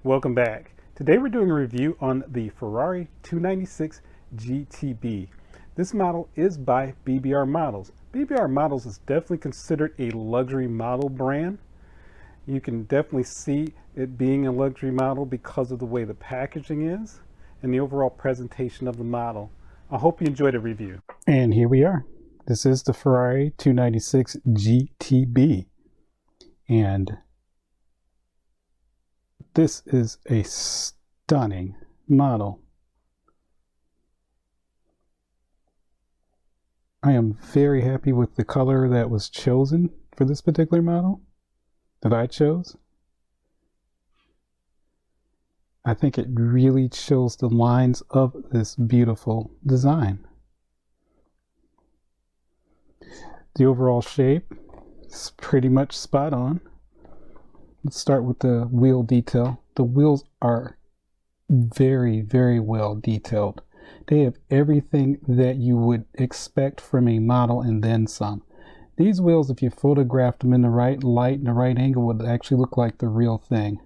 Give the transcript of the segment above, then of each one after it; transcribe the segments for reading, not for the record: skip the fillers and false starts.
welcome back. Today we're doing a review on the Ferrari 296 GTB. This model is by BBR Models. BBR Models is definitely considered a luxury model brand. You can definitely see it being a luxury model because of the way the packaging is and the overall presentation of the model. I hope you enjoyed the review. And here we are. This is the Ferrari 296 GTB. And this is a stunning model. I am very happy with the color that was chosen for this particular model that I chose. I think it really shows the lines of this beautiful design. The overall shape is pretty much spot on. Let's start with the wheel detail. The wheels are very, very well detailed. They have everything that you would expect from a model and then some. These wheels, if you photographed them in the right light and the right angle, would actually look like the real thing.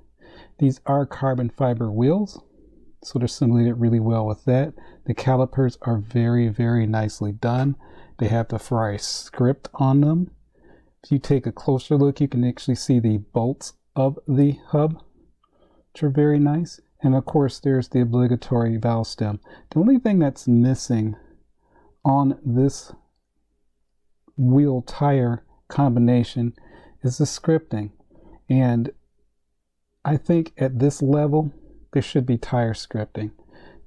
These are carbon fiber wheels, so they're simulated really well with that. The calipers are very, very nicely done. They have the Ferrari script on them. If you take a closer look, you can actually see the bolts of the hub, which are very nice. And of course, there's the obligatory valve stem. The only thing that's missing on this wheel tire combination is the scripting. And I think at this level, there should be tire scripting.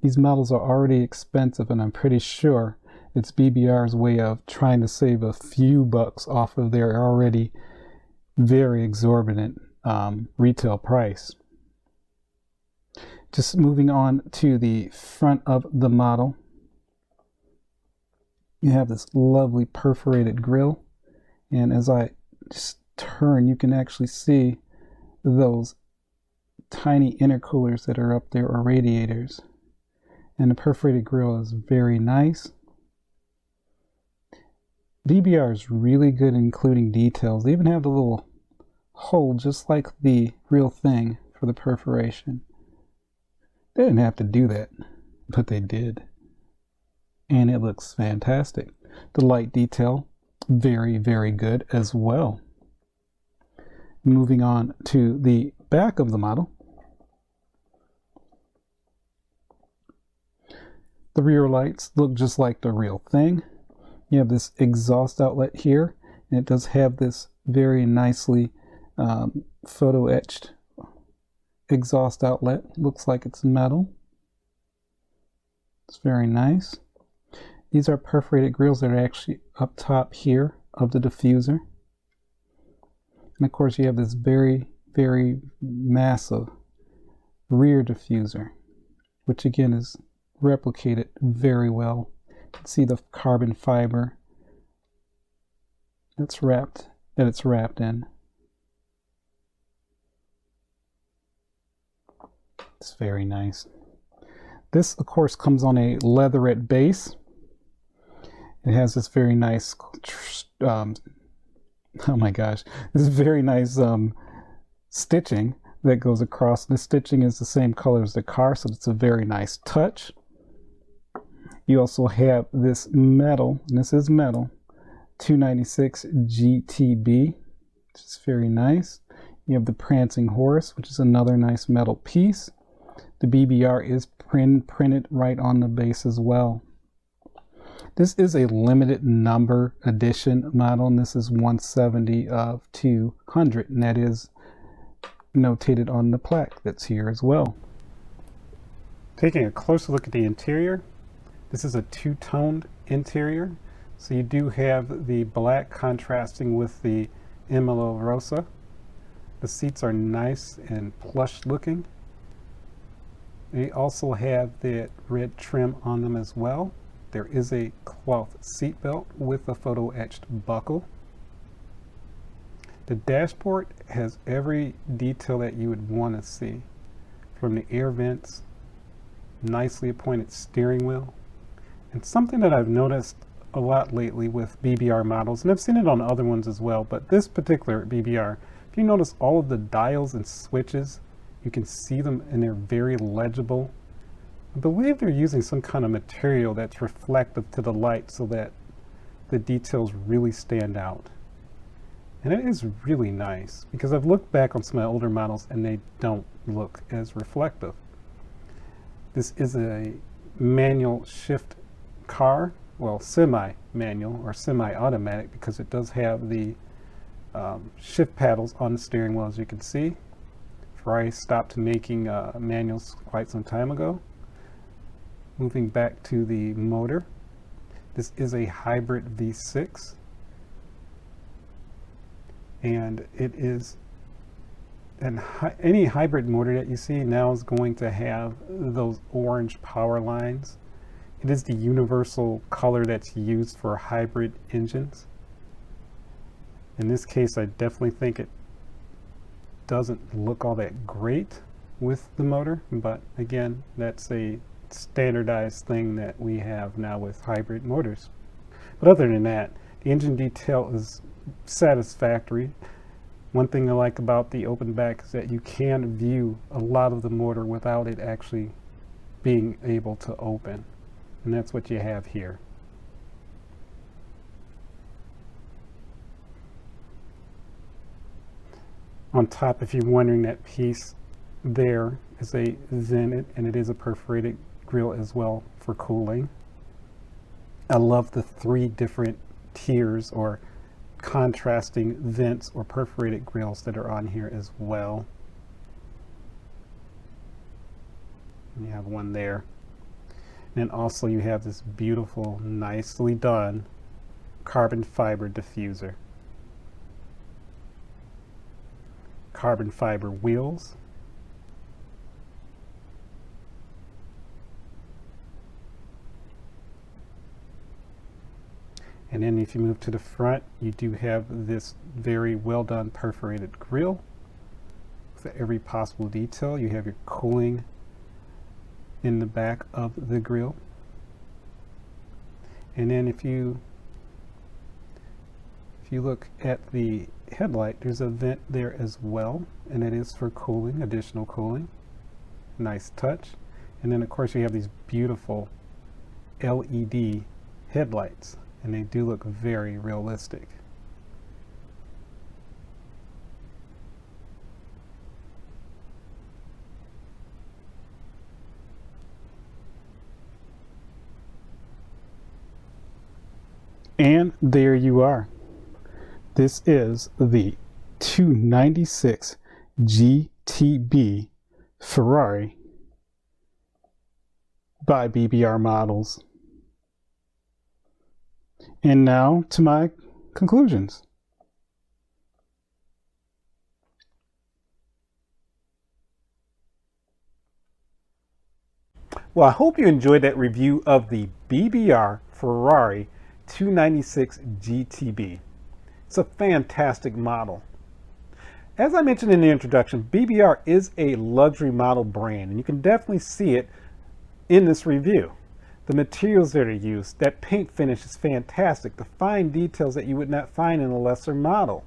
These models are already expensive, and I'm pretty sure it's BBR's way of trying to save a few bucks off of their already very exorbitant retail price. Just moving on to the front of the model, you have this lovely perforated grille, and as I just turn, you can actually see those tiny intercoolers that are up there, or radiators, and the perforated grille is very nice. BBR is really good at including details. They even have the little hole just like the real thing for the perforation. They didn't have to do that, but they did. And it looks fantastic. The light detail, very, very good as well. Moving on to the back of the model. The rear lights look just like the real thing. You have this exhaust outlet here, and it does have this very nicely photo etched exhaust outlet. Looks like it's metal. It's very nice. These are perforated grills that are actually up top here of the diffuser. And of course you have this very, very massive rear diffuser, which again is replicated very well. You can see the carbon fiber it's wrapped in. It's very nice. This, of course, comes on a leatherette base. It has this very nice, oh my gosh, this very nice stitching that goes across. The stitching is the same color as the car, so it's a very nice touch. You also have this metal, and this is metal, 296 GTB, which is very nice. You have the prancing horse, which is another nice metal piece. The BBR is printed right on the base as well. This is a limited number edition model, and this is 170 of 200, and that is notated on the plaque that's here as well. Taking a closer look at the interior, this is a two-toned interior. So you do have the black contrasting with the Emerald Rosa. The seats are nice and plush looking. They also have that red trim on them as well. There is a cloth seat belt with a photo etched buckle. The dashboard has every detail that you would want to see, from the air vents, nicely appointed steering wheel, and something that I've noticed a lot lately with BBR models, and I've seen it on other ones as well, but this particular BBR, if you notice all of the dials and switches You can see them and they're very legible. I believe they're using some kind of material that's reflective to the light so that the details really stand out. And it is really nice because I've looked back on some of my older models and they don't look as reflective. This is a manual shift car, well, semi-manual or semi-automatic, because it does have the shift paddles on the steering wheel, as you can see. Ferrari stopped making manuals quite some time ago. Moving back to the motor, this is a hybrid V6, and it is any hybrid motor that you see now is going to have those orange power lines. It is the universal color that's used for hybrid engines. In this case, I definitely think it doesn't look all that great with the motor, but again, that's a standardized thing that we have now with hybrid motors. But other than that, the engine detail is satisfactory. One thing I like about the open back is that you can view a lot of the motor without it actually being able to open, and that's what you have here. On top, if you're wondering, that piece there is a vent, and it is a perforated grill as well for cooling. I love the 3 different tiers or contrasting vents or perforated grills that are on here as well. You have one there. And then also you have this beautiful, nicely done carbon fiber diffuser. Carbon fiber wheels. And then if you move to the front, you do have this very well done perforated grille with every possible detail. You have your cooling in the back of the grille. And then if you look at the headlight, there's a vent there as well, and it is for cooling, additional cooling. Nice touch. And then of course you have these beautiful LED headlights, and they do look very realistic. And there you are. This is the 296 GTB Ferrari by BBR Models. And now to my conclusions. Well, I hope you enjoyed that review of the BBR Ferrari 296 GTB. It's a fantastic model. As I mentioned in the introduction, BBR is a luxury model brand, and you can definitely see it in this review. The materials that are used, that paint finish is fantastic. The fine details that you would not find in a lesser model.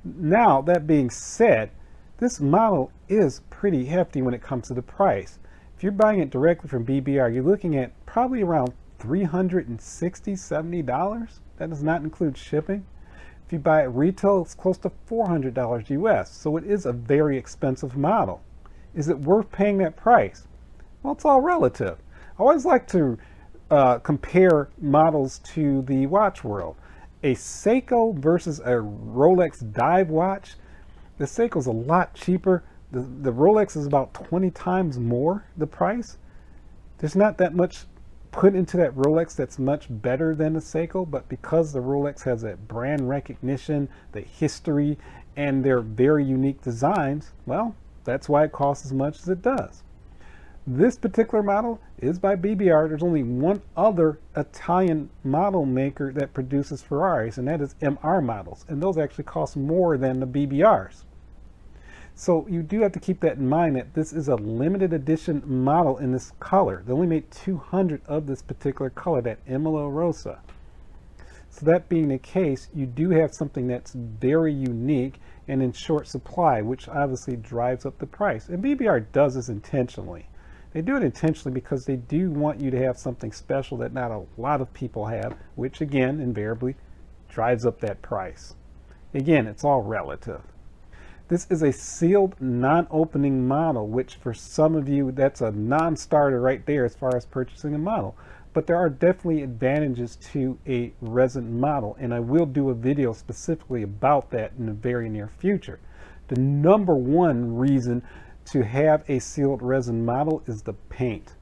Now, that being said, this model is pretty hefty when it comes to the price. If you're buying it directly from BBR, you're looking at probably around $360, $70. That does not include shipping. If you buy it retail, it's close to $400 US. So it is a very expensive model. Is it worth paying that price? Well, it's all relative. I always like to compare models to the watch world. A Seiko versus a Rolex dive watch. The Seiko is a lot cheaper. The Rolex is about 20 times more the price. There's not that much put into that Rolex that's much better than the Seiko, but because the Rolex has that brand recognition, the history, and their very unique designs, well, that's why it costs as much as it does. This particular model is by BBR. There's only one other Italian model maker that produces Ferraris, and that is MR Models, and those actually cost more than the BBRs. So you do have to keep that in mind, that this is a limited edition model in this color. They only made 200 of this particular color, that Emerald Rosa. So that being the case, you do have something that's very unique, and in short supply, which obviously drives up the price. And BBR does this intentionally. They do it intentionally because they do want you to have something special that not a lot of people have, which again, invariably, drives up that price. Again, it's all relative. This is a sealed non-opening model, which for some of you, that's a non-starter right there as far as purchasing a model. But there are definitely advantages to a resin model, and I will do a video specifically about that in the very near future. The number one reason to have a sealed resin model is the paint.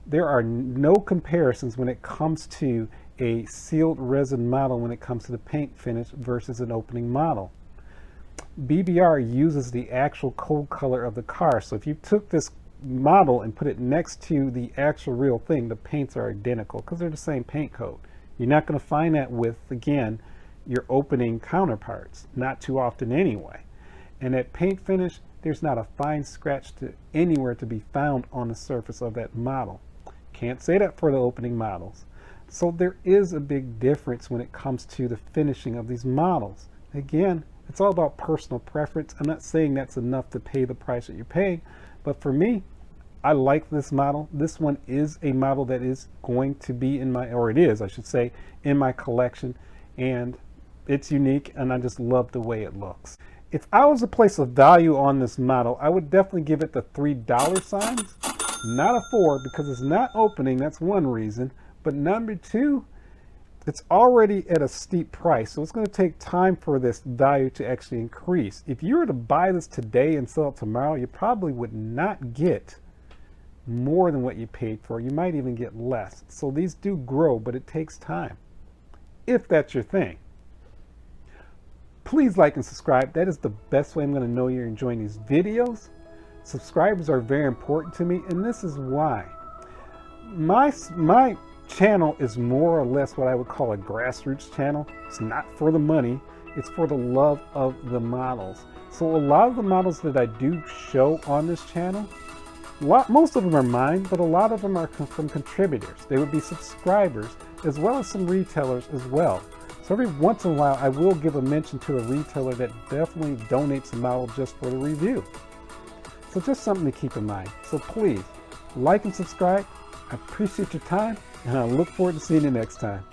There are no comparisons when it comes to a sealed resin model when it comes to the paint finish versus an opening model. BBR uses the actual cold color of the car. So if you took this model and put it next to the actual real thing, the paints are identical because they're the same paint coat. You're not going to find that with, again, your opening counterparts, not too often anyway. And that paint finish, there's not a fine scratch to anywhere to be found on the surface of that model. Can't say that for the opening models. So there is a big difference when it comes to the finishing of these models. Again, it's all about personal preference. I'm not saying that's enough to pay the price that you're paying, but for me, I like this model. This one is a model that is going to be in my, or it is, I should say, in my collection, and it's unique, and I just love the way it looks. If I was to place a value on this model, I would definitely give it the $3 signs, not a 4, because it's not opening. That's one reason. But number two, it's already at a steep price, so it's going to take time for this value to actually increase. If you were to buy this today and sell it tomorrow, you probably would not get more than what you paid for. You might even get less. So these do grow, but it takes time, if that's your thing. Please like and subscribe. That is the best way I'm going to know you're enjoying these videos. Subscribers are very important to me, and this is why. My channel is more or less what I would call a grassroots channel. It's not for the money, it's for the love of the models. So a lot of the models that I do show on this channel, most of them are mine, but a lot of them are from contributors. They would be subscribers, as well as some retailers as well. So every once in a while, I will give a mention to a retailer that definitely donates a model just for the review. So just something to keep in mind. So please, like and subscribe. I appreciate your time, and I look forward to seeing you next time.